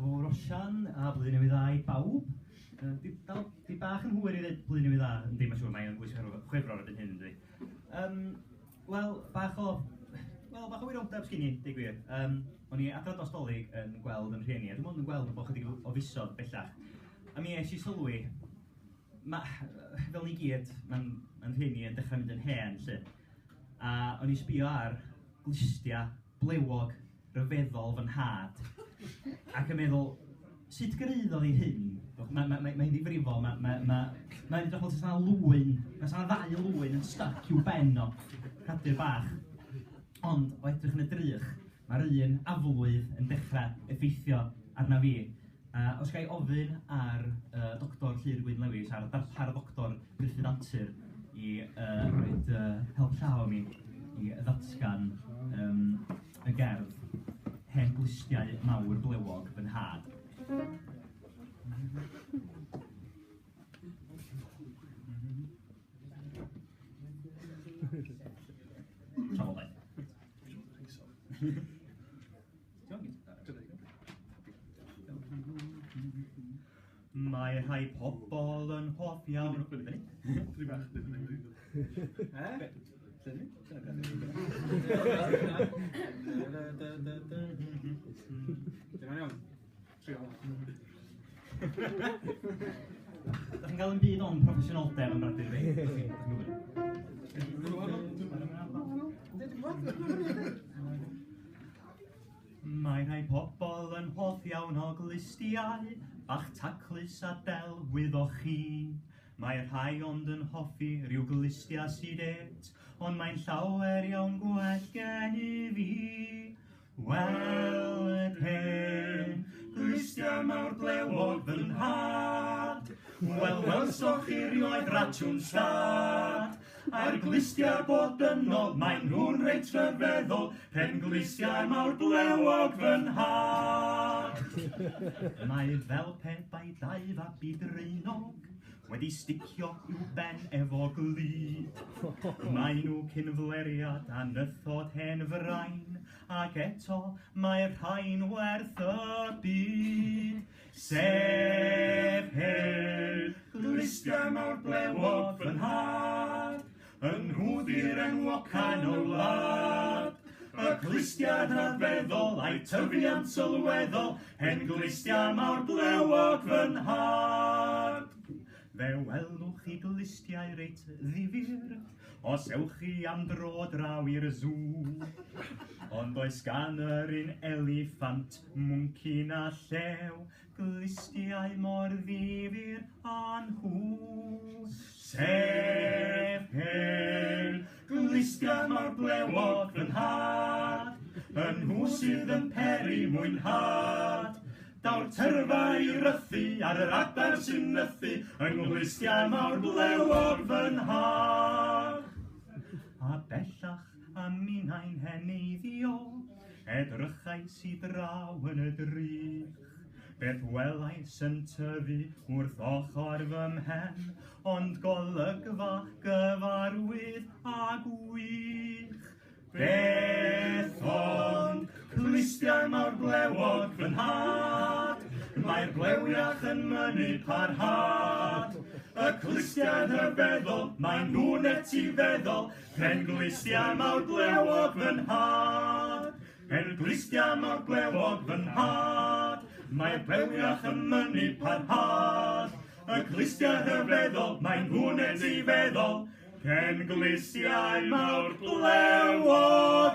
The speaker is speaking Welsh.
fawr osian a blwyddyn newydd dda i bawb. Di bach yn hwyr i ddweud blwyddyn newydd dda, yndi, mae'n siŵr mae'n chwefror ydyn hyn, yndi. Wel, bach o wirodeb sgyn i, dig gwir. O'n i adrodd dros dolyg yn gweld yn rhieni, a dwi'n mwyn yn gweld bod chydig o fusod bellach. A mi eisiau sylwi, fel ni gyd, mae'n rhieni yn dechrau mynd yn hen, lle. A o'n i sbio ar Glustiau Blewog ryfeddol fy Nhad, ac yn meddwl, sut gyrraeddodd i hyn? Mae'n ddifrifol, mae'n edrych fel sy'n lwyn, mae'n ddau lwyn yn stuck i'w ben o Bragdy'r bach. Ond, o edrych yn y drych, mae'r un aflwydd yn dechrau effeithio arna fi. Os gai ofyn ar Dr Llyr Gwyn Lewis, ar Dr Gruffudd Owen i roed help llaw mi i ddatgan y gerdd Hen Glustiau Mawr Blewog fy Nhad. Trafodaeth. Mae rhai pobl yn hoff iawn... Dach chi'n cael yn byd o'n proffesiynoldeb yn Bragdy'r? Mae rhai pobl yn hoff iawn o glustiau, bach taclus a delwydd o chi. Mae rhai ond yn hoffi rhyw glustia sydd et, ond mae'n llawer iawn gwell gen i fi. Wel, hen Glustiau Mawr Blewog fy Nhad. Wel, soch chi rioed ratiwn stad. A'r glustiau bod yno, maen nhw'n reit rhyfeddol, Hen Glustiau Mawr Blewog fy Nhad. Mae fel pethau dau fabi dreinog wedi sticio i'w ben efo glud. Mae nhw cynfleriad a nythod hen frain, ac eto mae'r rhain werth y byd. Sef Hen Glustiau Mawr Blewog fy Nhad, yn hwddi'r enwocan o wlad. Y glustiau rhyfeddol a'i tyfiant sylweddol, Hen Glustiau Mawr Blewog fy Nhad. Fe welwch chi glustiau reit ddifyr, os ewch chi am dro draw i'r zoo. Ond oes gan yr un eliffant, mwncyn a llew, glustiau mor ddifyr a nhw. Sef Hen Glustiau Mawr Blewog fy Nhad, yn nhw sydd yn peri mwynhad. Daw'r tyrfa i rythu ar yr adar sy'n nythu, yng Glustiau Mawr Blewog fy Nhad. A bellach a minnau'n heneiddio, edrychais i draw yn y drych. Beth welais yn tyfu wrth ochr fy mhen, ond golygfa gyfarwydd a gwych. Beth ond Glustiau Mawr Blewog fy Nhad, mae'r blewiach yn mynnu parhad. Y glustiau rhyfeddol, maen nhw'n etifeddol, Hen Glustiau Mawr Blewog fy Nhad. Hen Glustiau Mawr Blewog fy Nhad, mae'r blewiach yn mynnu parhad. Y glustiau rhyfeddol, maen nhw'n etifeddol, Hen Glustiau Mawr Blewog